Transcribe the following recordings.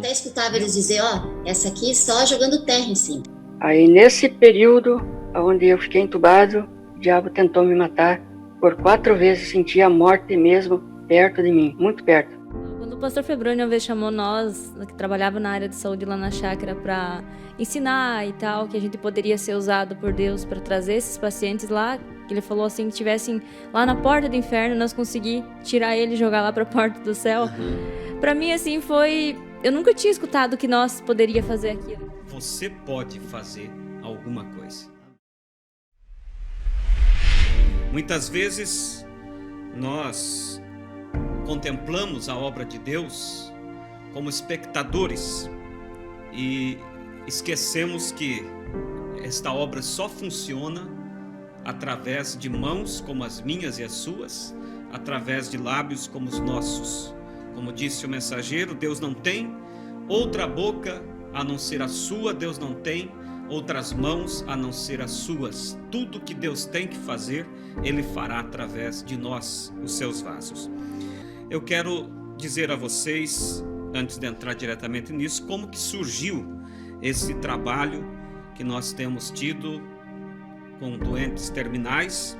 Até escutava eles dizer, ó, essa aqui só jogando terra em cima. Aí nesse período, onde eu fiquei entubado, o diabo tentou me matar. Por 4 vezes senti a morte mesmo perto de mim, muito perto. Quando o pastor Febrônio uma vez chamou nós, que trabalhava na área de saúde lá na chácara, para ensinar e tal, que a gente poderia ser usado por Deus para trazer esses pacientes lá, que ele falou assim, que estivessem lá na porta do inferno, nós conseguir tirar ele e jogar lá para a porta do céu. Para mim, assim, foi... Eu nunca tinha escutado que nós poderia fazer aquilo. Você pode fazer alguma coisa. Muitas vezes nós contemplamos a obra de Deus como espectadores e esquecemos que esta obra só funciona através de mãos como as minhas e as suas, através de lábios como os nossos. Como disse o mensageiro, Deus não tem outra boca a não ser a sua, Deus não tem outras mãos a não ser as suas. Tudo que Deus tem que fazer, Ele fará através de nós, os seus vasos. Eu quero dizer a vocês, antes de entrar diretamente nisso, como que surgiu esse trabalho que nós temos tido com doentes terminais.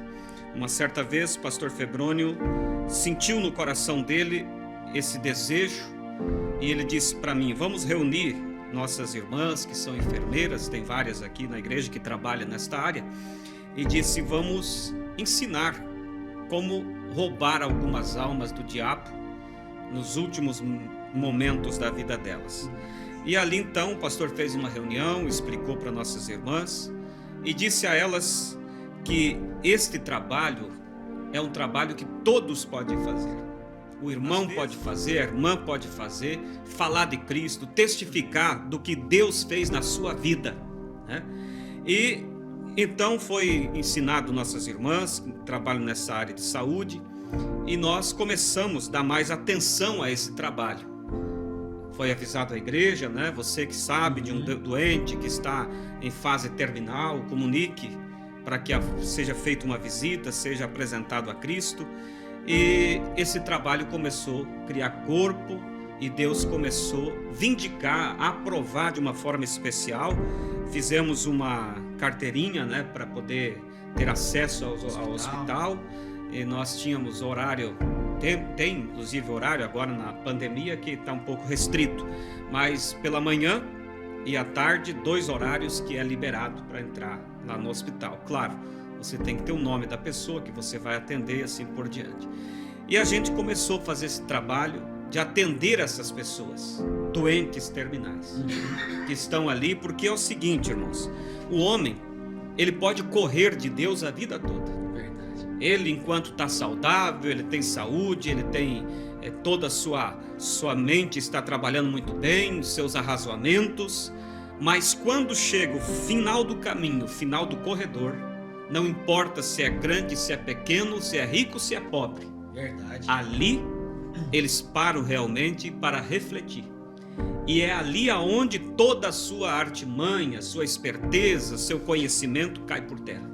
Uma certa vez, o pastor Febrônio sentiu no coração dele esse desejo e ele disse para mim, vamos reunir nossas irmãs que são enfermeiras, tem várias aqui na igreja que trabalham nesta área, e disse, vamos ensinar como roubar algumas almas do diabo nos últimos momentos da vida delas. E ali então o pastor fez uma reunião, explicou para nossas irmãs e disse a elas que este trabalho é um trabalho que todos podem fazer. O irmão pode fazer, a irmã pode fazer, falar de Cristo, testificar do que Deus fez na sua vida, né? E então foi ensinado nossas irmãs que trabalham nessa área de saúde e nós começamos a dar mais atenção a esse trabalho. Foi avisado à igreja, né? Você que sabe de um doente que está em fase terminal, comunique para que seja feita uma visita, seja apresentado a Cristo. E esse trabalho começou a criar corpo e Deus começou a vindicar, a aprovar de uma forma especial. Fizemos uma carteirinha, né, para poder ter acesso ao hospital. E nós tínhamos horário, tem inclusive horário agora na pandemia que está um pouco restrito, mas pela manhã e à tarde 2 horários que é liberado para entrar lá no hospital. Claro, você tem que ter o nome da pessoa que você vai atender e assim por diante. E a gente começou a fazer esse trabalho de atender essas pessoas, doentes terminais, que estão ali, porque é o seguinte, irmãos, o homem, ele pode correr de Deus a vida toda. Verdade. Ele, enquanto está saudável, ele tem saúde, ele tem toda a sua mente está trabalhando muito bem, seus arrazoamentos, mas quando chega o final do caminho, o final do corredor, não importa se é grande, se é pequeno, se é rico, se é pobre. Verdade. Ali, eles param realmente para refletir. E é ali aonde toda a sua artimanha, sua esperteza, seu conhecimento cai por terra.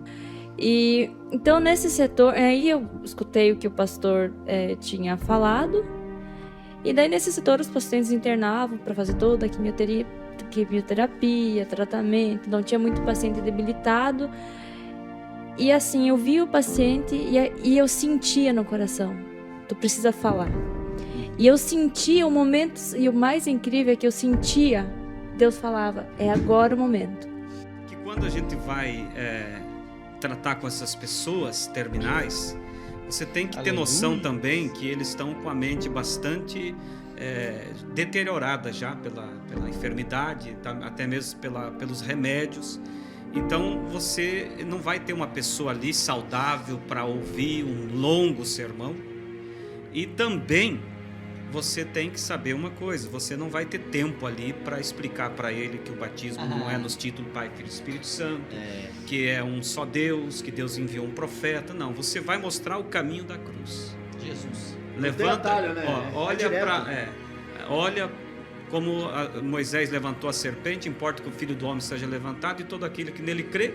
E então nesse setor, aí eu escutei o que o pastor tinha falado. E daí nesse setor os pacientes internavam para fazer toda a quimioterapia, tratamento. Não tinha muito paciente debilitado. E assim, eu via o paciente e eu sentia no coração, tu precisa falar. E eu sentia o momento, e o mais incrível é que eu sentia, Deus falava, é agora o momento. Que quando a gente vai tratar com essas pessoas terminais, você tem que ter noção também que eles estão com a mente bastante deteriorada já pela enfermidade, até mesmo pelos remédios. Então você não vai ter uma pessoa ali saudável para ouvir um longo sermão. E também você tem que saber uma coisa, você não vai ter tempo ali para explicar para ele que o batismo não é nos títulos Pai, Filho e Espírito Santo, que é um só Deus, que Deus enviou um profeta. Não, você vai mostrar o caminho da cruz. Jesus. Levanta, detalhe, né? Olha como Moisés levantou a serpente, importa que o Filho do Homem seja levantado e todo aquele que nele crê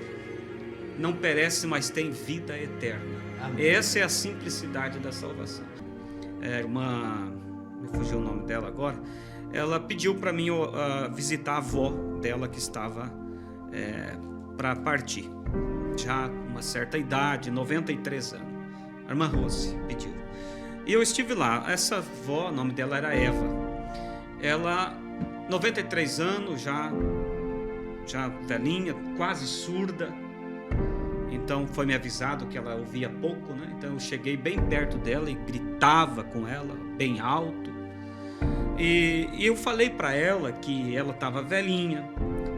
não perece, mas tem vida eterna. Amém. Essa é a simplicidade da salvação. Irmã, me fugiu o nome dela agora, ela pediu para mim visitar a avó dela que estava para partir, já com uma certa idade, 93 anos. A irmã Rose pediu. E eu estive lá. Essa avó, o nome dela era Eva. Ela, 93 anos, já velhinha, quase surda. Então foi me avisado que ela ouvia pouco, né? Então eu cheguei bem perto dela e gritava com ela, bem alto. E eu falei para ela que ela estava velhinha,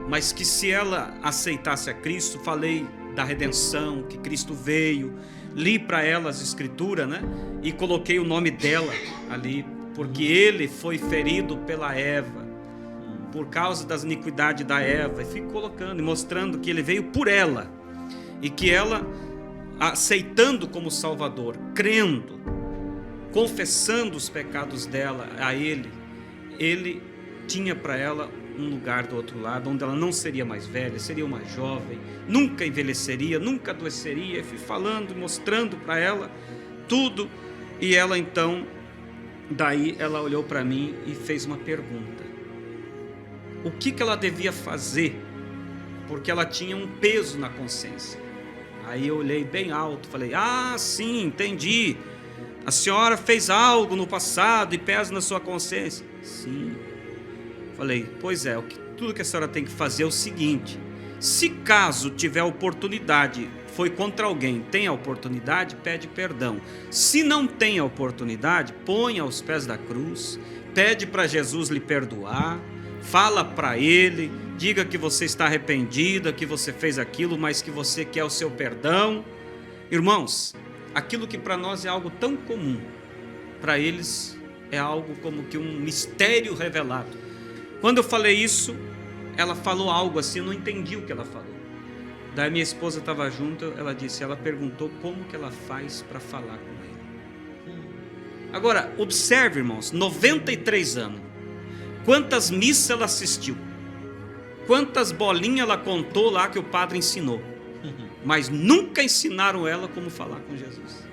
mas que se ela aceitasse a Cristo, falei da redenção, que Cristo veio, li para ela as escrituras, né? E coloquei o nome dela ali, porque ele foi ferido pela Eva, por causa das iniquidades da Eva, e fui colocando e mostrando que ele veio por ela, e que ela, aceitando como Salvador, crendo, confessando os pecados dela a ele tinha para ela um lugar do outro lado, onde ela não seria mais velha, seria uma jovem, nunca envelheceria, nunca adoeceria. Eu fui falando, mostrando para ela tudo, e ela então, daí ela olhou para mim e fez uma pergunta: o que ela devia fazer, porque ela tinha um peso na consciência. Aí eu olhei bem alto, falei: ah, sim, entendi, a senhora fez algo no passado e pesa na sua consciência. Sim. Falei: pois é, tudo que a senhora tem que fazer é o seguinte: se caso tiver oportunidade, foi contra alguém, tem a oportunidade, pede perdão. Se não tem a oportunidade, põe aos pés da cruz, pede para Jesus lhe perdoar, fala para ele, diga que você está arrependida, que você fez aquilo, mas que você quer o seu perdão. Irmãos, aquilo que para nós é algo tão comum, para eles é algo como que um mistério revelado. Quando eu falei isso, ela falou algo assim, eu não entendi o que ela falou. Daí minha esposa estava junto, ela perguntou como que ela faz para falar com ele. Agora, observe, irmãos, 93 anos. Quantas missas ela assistiu? Quantas bolinhas ela contou lá que o padre ensinou? Mas nunca ensinaram ela como falar com Jesus.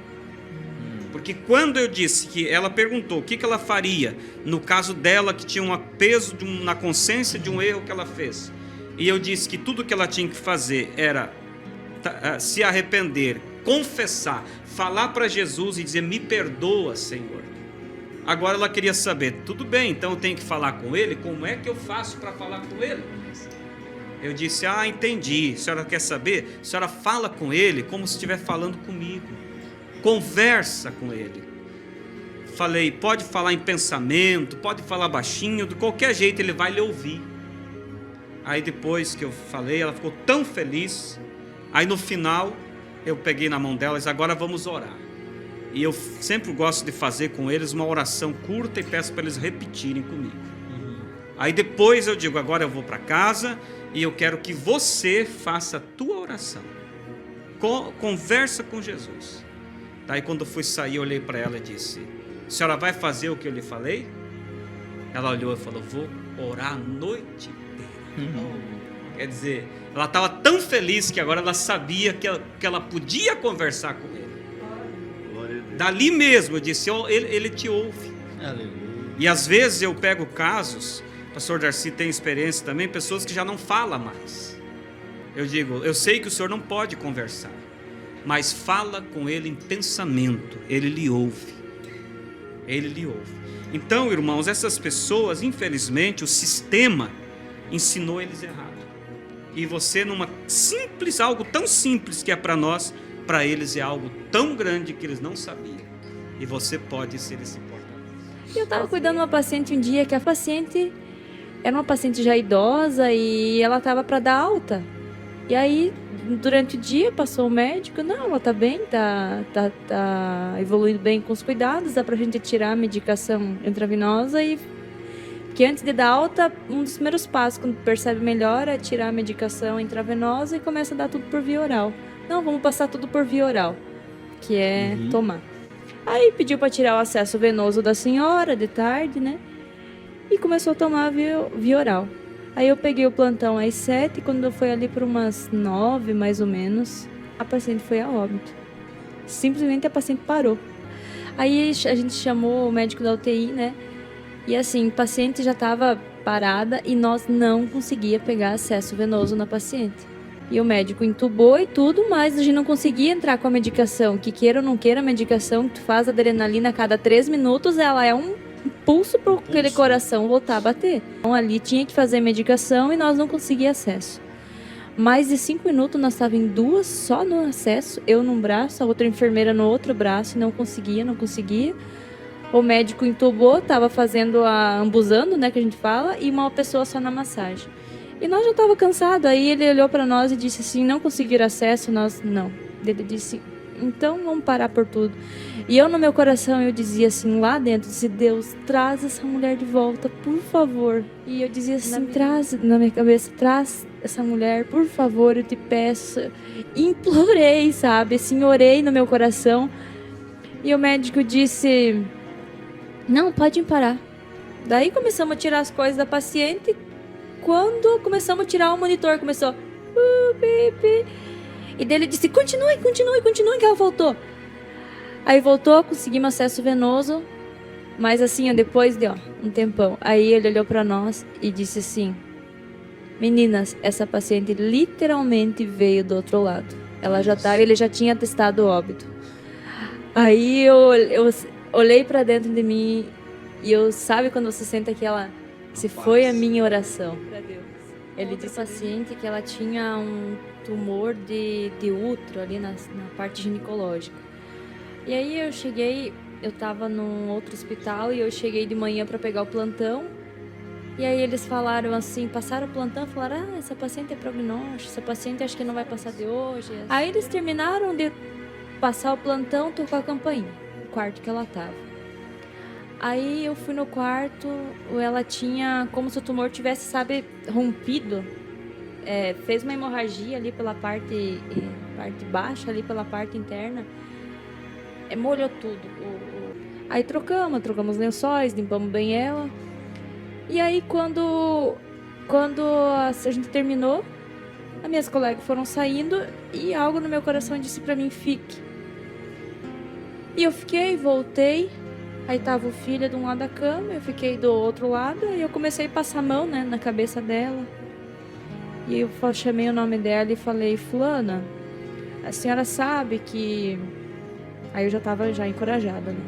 Porque quando eu disse que ela perguntou o que ela faria no caso dela, que tinha um peso na consciência de um erro que ela fez, e eu disse que tudo que ela tinha que fazer era se arrepender, confessar, falar para Jesus e dizer: me perdoa, Senhor. Agora ela queria saber: tudo bem, então eu tenho que falar com ele, como é que eu faço para falar com ele? Eu disse: ah, entendi, a senhora quer saber? A senhora fala com ele como se estivesse falando comigo, conversa com ele. Falei: pode falar em pensamento, pode falar baixinho, de qualquer jeito ele vai lhe ouvir. Aí depois que eu falei, ela ficou tão feliz. Aí no final eu peguei na mão dela e disse: agora vamos orar. E eu sempre gosto de fazer com eles uma oração curta e peço para eles repetirem comigo. Aí depois eu digo: agora eu vou para casa e eu quero que você faça a tua oração, conversa com Jesus. Daí quando eu fui sair, eu olhei para ela e disse: a senhora vai fazer o que eu lhe falei? Ela olhou e falou: vou orar a noite inteira. Quer dizer, ela estava tão feliz que agora ela sabia que ela podia conversar com ele. Dali mesmo eu disse: ele te ouve. Aleluia. E às vezes eu pego casos, o pastor Darcy tem experiência também, pessoas que já não falam mais. Eu digo: eu sei que o senhor não pode conversar, mas fala com ele em pensamento, ele lhe ouve. Ele lhe ouve. Então, irmãos, essas pessoas, infelizmente, o sistema ensinou eles errado. E você, numa simples, algo tão simples que é para nós, para eles é algo tão grande que eles não sabiam. E você pode ser esse porta-voz. Eu estava cuidando de uma paciente um dia, que a paciente era uma paciente já idosa e ela estava para dar alta. E aí, durante o dia, passou o médico: não, ela tá bem, tá evoluindo bem com os cuidados, dá pra gente tirar a medicação intravenosa. E que antes de dar alta, um dos primeiros passos, quando percebe melhor, é tirar a medicação intravenosa e começa a dar tudo por via oral. Não, vamos passar tudo por via oral, que é tomar. Aí pediu para tirar o acesso venoso da senhora de tarde, né? E começou a tomar via oral. Aí eu peguei o plantão às 7, quando eu fui ali por umas 9, mais ou menos, a paciente foi a óbito. Simplesmente a paciente parou. Aí a gente chamou o médico da UTI, né? E assim, a paciente já estava parada e nós não conseguia pegar acesso venoso na paciente. E o médico entubou e tudo, mas a gente não conseguia entrar com a medicação. Que queira ou não queira, a medicação que tu faz adrenalina a cada 3 minutos, ela é um impulso para aquele coração voltar a bater. Então ali tinha que fazer medicação e nós não conseguíamos acesso. Mais de 5 minutos nós estávamos em 2 só no acesso, eu num braço, a outra enfermeira no outro braço, e não conseguia. O médico entubou, estava fazendo ambuzando, né, que a gente fala, e uma pessoa só na massagem. E nós já estávamos cansados, aí ele olhou para nós e disse assim, não conseguiram acesso, nós não. Ele disse, então vamos parar por tudo. E eu no meu coração, eu dizia assim, lá dentro, disse, Deus, traz essa mulher de volta, por favor. E eu dizia assim, na minha cabeça, traz essa mulher, por favor, eu te peço. Implorei, sabe, assim, orei no meu coração. E o médico disse, não, pode parar. Daí começamos a tirar as coisas da paciente. Quando começamos a tirar o monitor, começou bip. E daí ele disse, continue, que ela voltou. Aí voltou, conseguimos acesso venoso. Mas assim, depois de um tempão. Aí ele olhou pra nós e disse assim, meninas, essa paciente literalmente veio do outro lado. Ele já tinha testado óbito. Aí eu olhei pra dentro de mim e sabe quando você sente aquela... Se foi a minha oração para Deus. Ele disse à paciente que ela tinha um tumor de útero ali na parte ginecológica. E aí eu estava num outro hospital e eu cheguei de manhã para pegar o plantão. E aí eles falaram assim, passaram o plantão e falaram, essa paciente é prognóstico, essa paciente acho que não vai passar de hoje. Aí eles terminaram de passar o plantão, tocou a campainha, o quarto que ela estava. Aí eu fui no quarto, ela tinha como se o tumor tivesse, sabe, rompido. Fez uma hemorragia ali pela parte baixa, ali pela parte interna. Molhou tudo. Aí trocamos lençóis, limpamos bem ela. E aí quando a gente terminou, as minhas colegas foram saindo e algo no meu coração disse pra mim, fique. E eu fiquei, voltei. Aí tava o filho de um lado da cama, eu fiquei do outro lado e eu comecei a passar a mão, né, na cabeça dela. E eu chamei o nome dela e falei, fulana, a senhora sabe que... Aí eu já tava encorajada, né?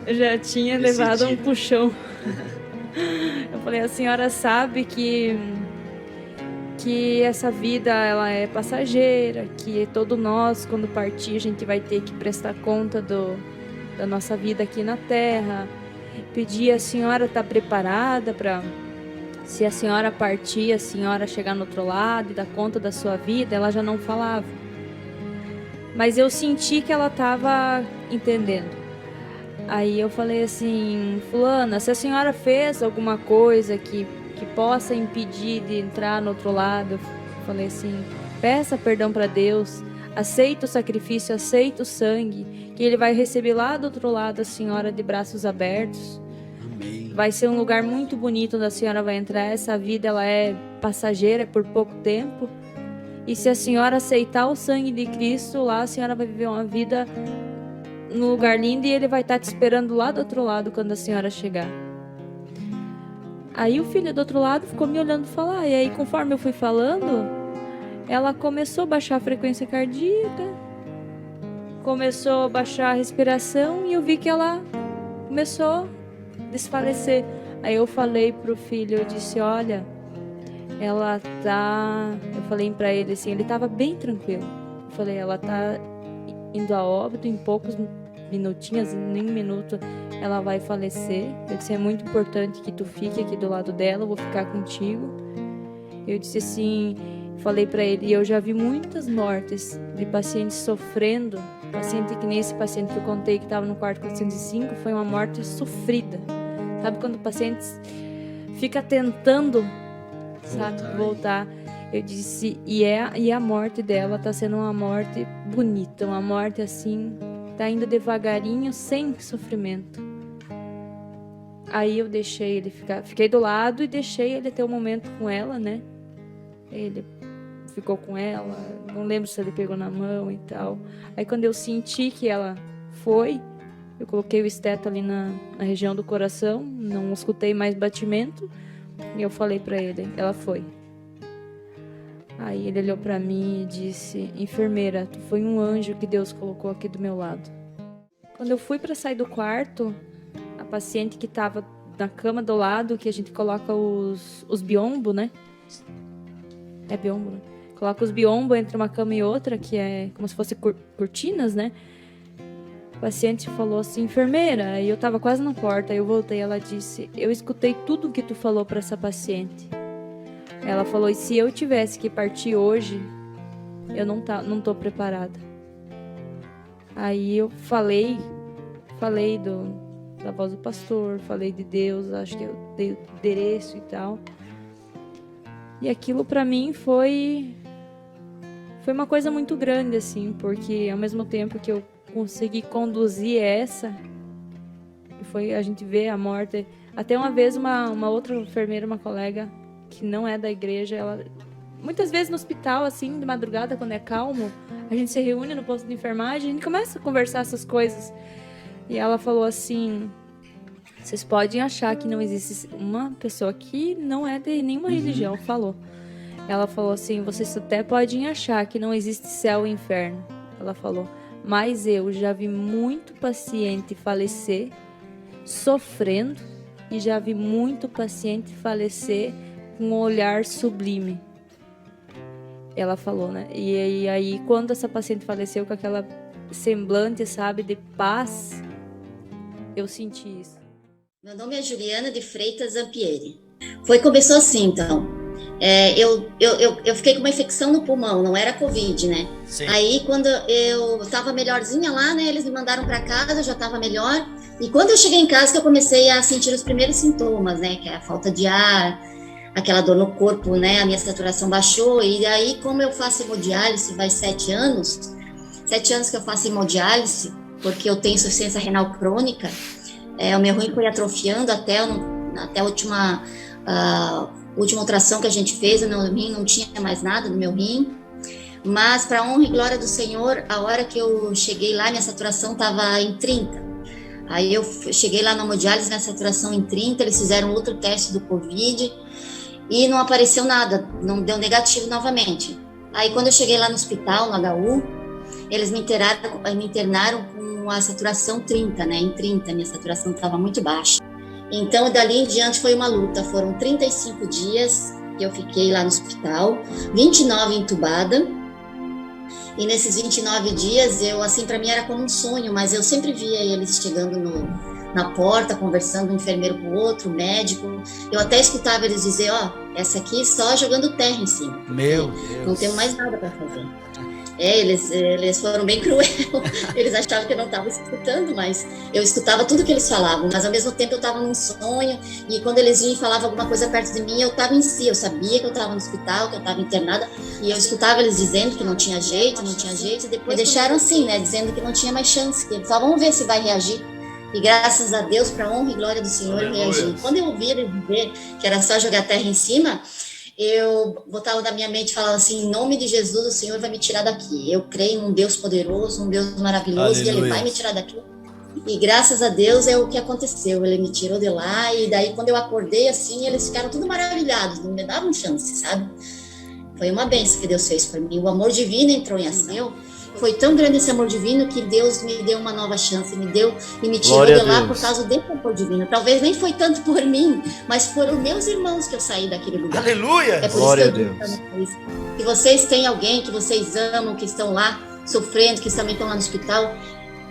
Já tinha levado um puxão. Eu falei, a senhora sabe que essa vida ela é passageira, que todo nós, quando partir, a gente vai ter que prestar conta da nossa vida aqui na Terra. Pedir, a senhora está preparada para, se a senhora partir, a senhora chegar no outro lado e dar conta da sua vida? Ela já não falava, mas eu senti que ela estava entendendo. Aí eu falei assim, fulana, se a senhora fez alguma coisa que possa impedir de entrar no outro lado, eu falei assim, peça perdão para Deus, aceita o sacrifício, aceita o sangue, que ele vai receber lá do outro lado a senhora de braços abertos. Amém. Vai ser um lugar muito bonito onde a senhora vai entrar. Essa vida ela é passageira, é por pouco tempo. E se a senhora aceitar o sangue de Cristo, lá a senhora vai viver uma vida num lugar lindo e ele vai estar te esperando lá do outro lado quando a senhora chegar. Aí o filho do outro lado ficou me olhando falar. E aí conforme eu fui falando, ela começou a baixar a frequência cardíaca, começou a baixar a respiração e eu vi que ela começou a desfalecer. Aí eu falei pro filho, eu disse, olha, eu falei pra ele assim, ele tava bem tranquilo. Eu falei, ela tá indo a óbito, em poucos minutinhos, em 1 minuto ela vai falecer. Eu disse, é muito importante que tu fique aqui do lado dela, eu vou ficar contigo. Eu disse assim, falei pra ele, eu já vi muitas mortes de pacientes sofrendo. Paciente que nem esse paciente que eu contei que estava no quarto 405, foi uma morte sofrida. Sabe quando o paciente fica tentando, sabe, voltar. Eu disse, e a morte dela tá sendo uma morte bonita, uma morte assim, tá indo devagarinho, sem sofrimento. Aí eu deixei ele fiquei do lado e deixei ele ter um momento com ela, né? Ele ficou com ela, não lembro se ele pegou na mão e tal. Aí quando eu senti que ela foi, Eu coloquei o esteto ali na região do coração, não escutei mais batimento. E eu falei pra ele, ela foi. Aí ele olhou pra mim e disse, enfermeira, tu foi um anjo que Deus colocou aqui do meu lado. Quando eu fui pra sair do quarto, a paciente que tava na cama do lado, que a gente coloca os biombo, né? É biombo, né? Coloca os biombo entre uma cama e outra, que é como se fosse cortinas, né? A paciente falou assim, enfermeira, e eu tava quase na porta, aí eu voltei, ela disse, eu escutei tudo o que tu falou pra essa paciente. Ela falou, e se eu tivesse que partir hoje, eu não tô preparada. Aí eu falei da voz do pastor, falei de Deus, acho que eu dei o endereço e tal. E aquilo pra mim foi uma coisa muito grande, assim, porque ao mesmo tempo que eu consegui conduzir essa, a gente vê a morte. Até uma vez uma outra enfermeira, uma colega que não é da igreja, ela muitas vezes no hospital, assim, de madrugada, quando é calmo, a gente se reúne no posto de enfermagem, a gente começa a conversar essas coisas. E ela falou assim, vocês podem achar que não existe uma pessoa que não é de nenhuma religião, falou. Ela falou assim, vocês até podem achar que não existe céu e inferno. Ela falou, mas eu já vi muito paciente falecer sofrendo e já vi muito paciente falecer com um olhar sublime. Ela falou, né? E aí, quando essa paciente faleceu com aquela semblante, sabe, de paz, eu senti isso. Meu nome é Juliana de Freitas Zampieri. Começou assim, então. Eu fiquei com uma infecção no pulmão, não era Covid, né? Sim. Aí, quando eu tava melhorzinha lá, né, eles me mandaram para casa, eu já tava melhor. E quando eu cheguei em casa, que eu comecei a sentir os primeiros sintomas, né, que é a falta de ar, aquela dor no corpo, né, a minha saturação baixou. E aí, como eu faço hemodiálise, vai 7 anos que eu faço hemodiálise, porque eu tenho insuficiência renal crônica, o meu rim foi atrofiando até a última ultração que a gente fez, o meu rim não tinha mais nada no meu rim, mas para honra e glória do Senhor, a hora que eu cheguei lá, minha saturação estava em 30, aí eu cheguei lá na hemodiálise, minha saturação em 30, eles fizeram outro teste do Covid, e não apareceu nada, não deu negativo novamente. Aí quando eu cheguei lá no hospital, no HU, eles me internaram com a saturação 30, né, em 30, minha saturação estava muito baixa. Então, dali em diante foi uma luta. Foram 35 dias que eu fiquei lá no hospital, 29 entubada. E nesses 29 dias, assim, para mim era como um sonho, mas eu sempre via eles chegando na porta, conversando um enfermeiro com o outro, o médico. Eu até escutava eles dizer, essa aqui só jogando terra em cima. Meu Deus. Não tenho mais nada para fazer. Eles foram bem cruéis, eles achavam que eu não estava escutando, mas eu escutava tudo que eles falavam, mas ao mesmo tempo eu estava num sonho, e quando eles vinham e falavam alguma coisa perto de mim, eu estava em si, eu sabia que eu estava no hospital, que eu estava internada, e eu escutava eles dizendo que não tinha jeito, e depois me deixaram assim, né, dizendo que não tinha mais chance, que eles falavam, vamos ver se vai reagir. E graças a Deus, para honra e glória do Senhor, eu reagi. Quando eu ouvi eles dizer que era só jogar terra em cima, eu botava na minha mente e falava assim, em nome de Jesus, o Senhor vai me tirar daqui. Eu creio num Deus poderoso, um Deus maravilhoso, Aleluia. E Ele vai me tirar daqui. E graças a Deus é o que aconteceu. Ele me tirou de lá, e daí quando eu acordei assim, eles ficaram tudo maravilhados, não me davam chance, sabe? Foi uma bênção que Deus fez para mim. O amor divino entrou em ação. Foi tão grande esse amor divino que Deus me deu uma nova chance, me deu e me tirou de lá por causa desse amor divino. Talvez nem foi tanto por mim, mas foram meus irmãos que eu saí daquele lugar. Aleluia! É por Glória isso que eu digo, que vocês têm alguém que vocês amam, que estão lá sofrendo, que também estão lá no hospital.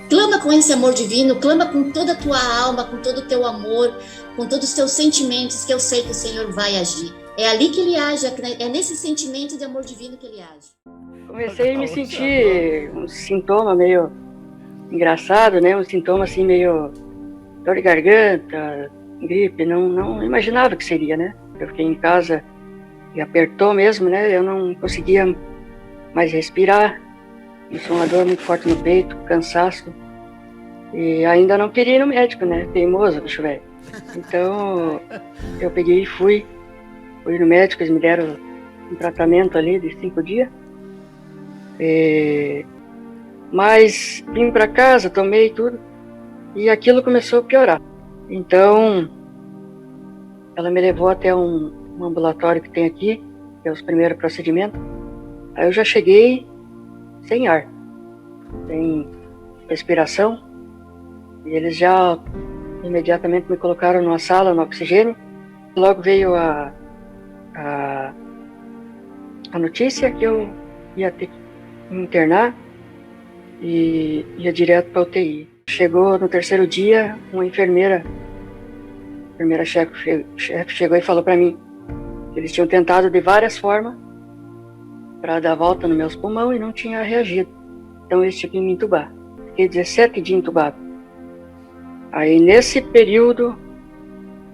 Clama com esse amor divino, clama com toda a tua alma, com todo o teu amor, com todos os teus sentimentos, que eu sei que o Senhor vai agir. É ali que Ele age, é nesse sentimento de amor divino que Ele age. Comecei a me sentir um sintoma meio engraçado, né? Um sintoma assim meio dor de garganta, gripe, não imaginava que seria, né? Eu fiquei em casa e apertou mesmo, né? Eu não conseguia mais respirar, isso uma dor muito forte no peito, cansaço, e ainda não queria ir no médico, né? Teimoso, bicho velho. Então eu peguei e fui no médico, eles me deram um tratamento ali de 5 dias. Mas vim para casa, tomei tudo, e aquilo começou a piorar. Então, ela me levou até um ambulatório que tem aqui, que é os primeiros procedimentos. Aí eu já cheguei sem ar, sem respiração, e eles já imediatamente me colocaram numa sala, no oxigênio. Logo veio a notícia que eu ia ter que me internar e ia direto para UTI. Chegou no terceiro dia, uma enfermeira-chefe chegou e falou para mim que eles tinham tentado de várias formas para dar volta nos meus pulmões e não tinha reagido. Então eles tinham que me entubar. Fiquei 17 dias entubado. Aí nesse período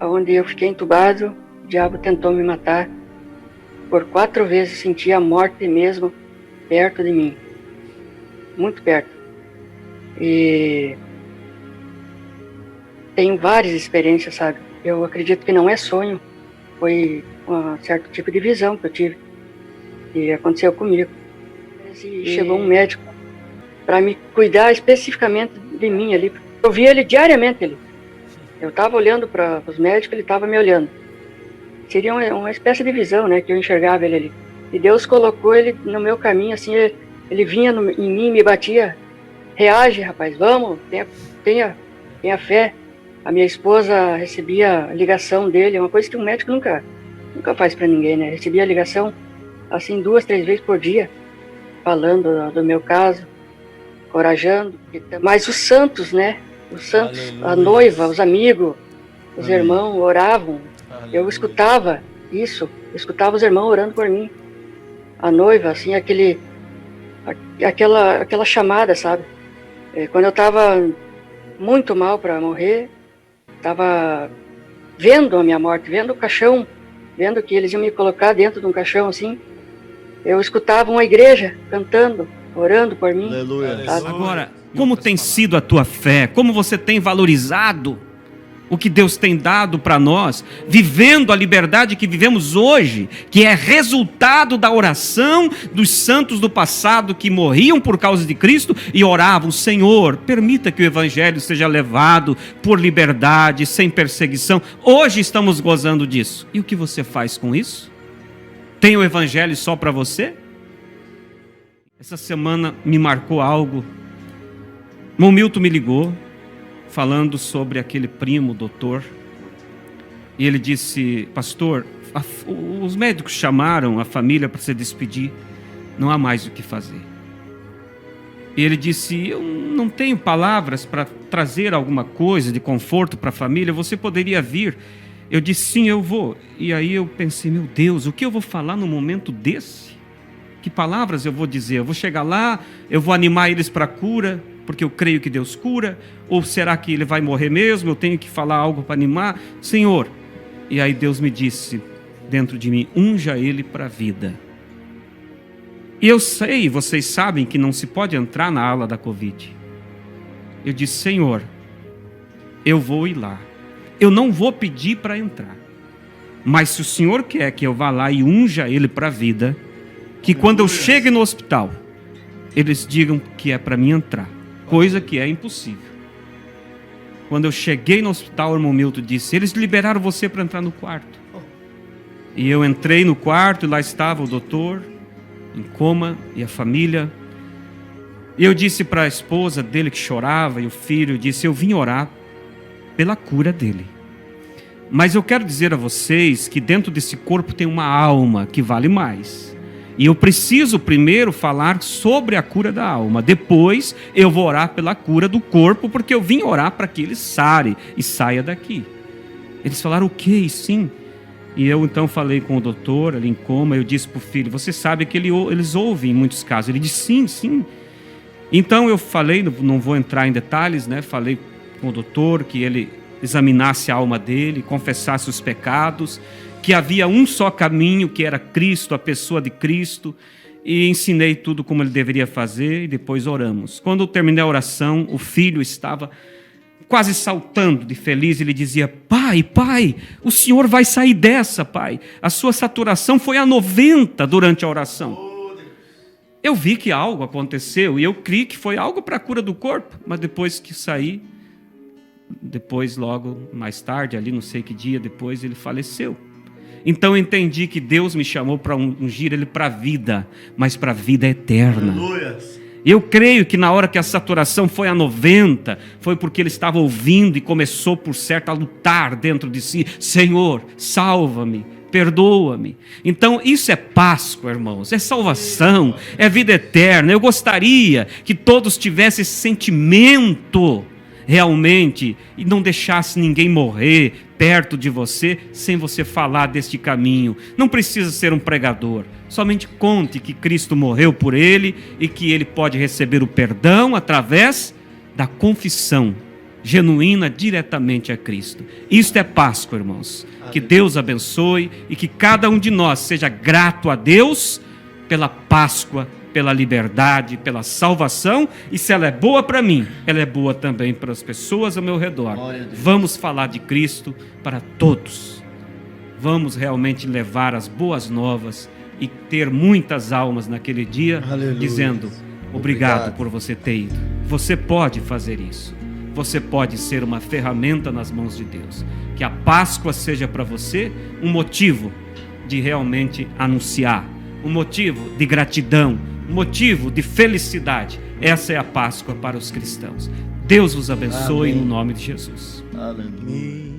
onde eu fiquei entubado, o diabo tentou me matar. Por 4 vezes senti a morte mesmo perto de mim. Muito perto. E tenho várias experiências, sabe? Eu acredito que não é sonho. Foi um certo tipo de visão que eu tive. E aconteceu comigo. E chegou um médico para me cuidar especificamente de mim ali. Eu via ele diariamente ali. Eu estava olhando para os médicos, ele estava me olhando. Seria uma espécie de visão, né, que eu enxergava ele ali. E Deus colocou ele no meu caminho, assim, ele vinha em mim, me batia. Reage, rapaz, vamos, tenha fé. A minha esposa recebia a ligação dele, uma coisa que um médico nunca faz para ninguém, né? Recebia a ligação, assim, 2, 3 vezes por dia, falando do meu caso, encorajando. Mas os santos, né? Os santos, aleluia, a noiva, os amigos, os amém, irmãos oravam. Aleluia. Eu escutava isso, eu escutava os irmãos orando por mim. A noiva, assim, aquela chamada, sabe? Quando eu estava muito mal para morrer, estava vendo a minha morte, vendo o caixão, vendo que eles iam me colocar dentro de um caixão, assim, eu escutava uma igreja cantando, orando por mim. Aleluia. Agora, como tem sido a tua fé? Como você tem valorizado o que Deus tem dado para nós, vivendo a liberdade que vivemos hoje, que é resultado da oração dos santos do passado que morriam por causa de Cristo e oravam: Senhor, permita que o evangelho seja levado por liberdade, sem perseguição. Hoje estamos gozando disso. E o que você faz com isso? Tem o evangelho só para você? Essa semana me marcou algo. O Milton me ligou, falando sobre aquele primo, doutor, e ele disse: pastor, os médicos chamaram a família para se despedir, não há mais o que fazer. E ele disse: eu não tenho palavras para trazer alguma coisa de conforto para a família, você poderia vir? Eu disse: sim, eu vou. E aí eu pensei: meu Deus, o que eu vou falar num momento desse? Que palavras eu vou dizer? Eu vou chegar lá, eu vou animar eles para a cura, porque eu creio que Deus cura? Ou será que ele vai morrer mesmo? Eu tenho que falar algo para animar? Senhor, e aí Deus me disse dentro de mim: unja ele para a vida. E eu sei, vocês sabem que não se pode entrar na ala da Covid. Eu disse: Senhor, eu vou ir lá. Eu não vou pedir para entrar, mas se o Senhor quer que eu vá lá e unja ele para a vida, que quando eu chegue no hospital, eles digam que é para mim entrar, coisa que é impossível. Quando eu cheguei no hospital, o irmão Milton disse: eles liberaram você para entrar no quarto. E eu entrei no quarto e lá estava o doutor, em coma, e a família. E eu disse para a esposa dele, que chorava, e o filho, eu disse: eu vim orar pela cura dele. Mas eu quero dizer a vocês que dentro desse corpo tem uma alma que vale mais. E eu preciso primeiro falar sobre a cura da alma. Depois eu vou orar pela cura do corpo, porque eu vim orar para que ele sare e saia daqui. Eles falaram: o quê? E sim. E eu então falei com o doutor, ali em coma, eu disse para o filho: você sabe que eles ouvem em muitos casos. Ele disse: sim, sim. Então eu falei, não vou entrar em detalhes, né? Falei com o doutor que ele examinasse a alma dele, confessasse os pecados, que havia um só caminho, que era Cristo, a pessoa de Cristo, e ensinei tudo como ele deveria fazer, e depois oramos. Quando eu terminei a oração, o filho estava quase saltando de feliz, ele dizia: pai, o senhor vai sair dessa, pai. A sua saturação foi a 90 durante a oração. Eu vi que algo aconteceu, e eu criei que foi algo para a cura do corpo, mas depois que saí, depois, logo mais tarde, ali não sei que dia depois, ele faleceu. Então eu entendi que Deus me chamou para ungir ele para a vida, mas para a vida eterna. Aleluia. Eu creio que na hora que a saturação foi a 90, foi porque ele estava ouvindo e começou, por certo, a lutar dentro de si. Senhor, salva-me, perdoa-me. Então isso é Páscoa, irmãos, é salvação, é vida eterna. Eu gostaria que todos tivessem esse sentimento realmente e não deixasse ninguém morrer perto de você sem você falar deste caminho. Não precisa ser um pregador, somente conte que Cristo morreu por ele e que ele pode receber o perdão através da confissão genuína diretamente a Cristo. Isto é Páscoa, irmãos. Que Deus abençoe e que cada um de nós seja grato a Deus pela Páscoa, pela liberdade, pela salvação, e se ela é boa para mim, ela é boa também para as pessoas ao meu redor. Vamos falar de Cristo para todos. Vamos realmente levar as boas novas e ter muitas almas naquele dia, aleluia, dizendo, obrigado por você ter ido. Você pode fazer isso. Você pode ser uma ferramenta nas mãos de Deus. Que a Páscoa seja para você um motivo de realmente anunciar, um motivo de gratidão, um motivo de felicidade. Essa é a Páscoa para os cristãos. Deus os abençoe. Amém. No nome de Jesus. Aleluia.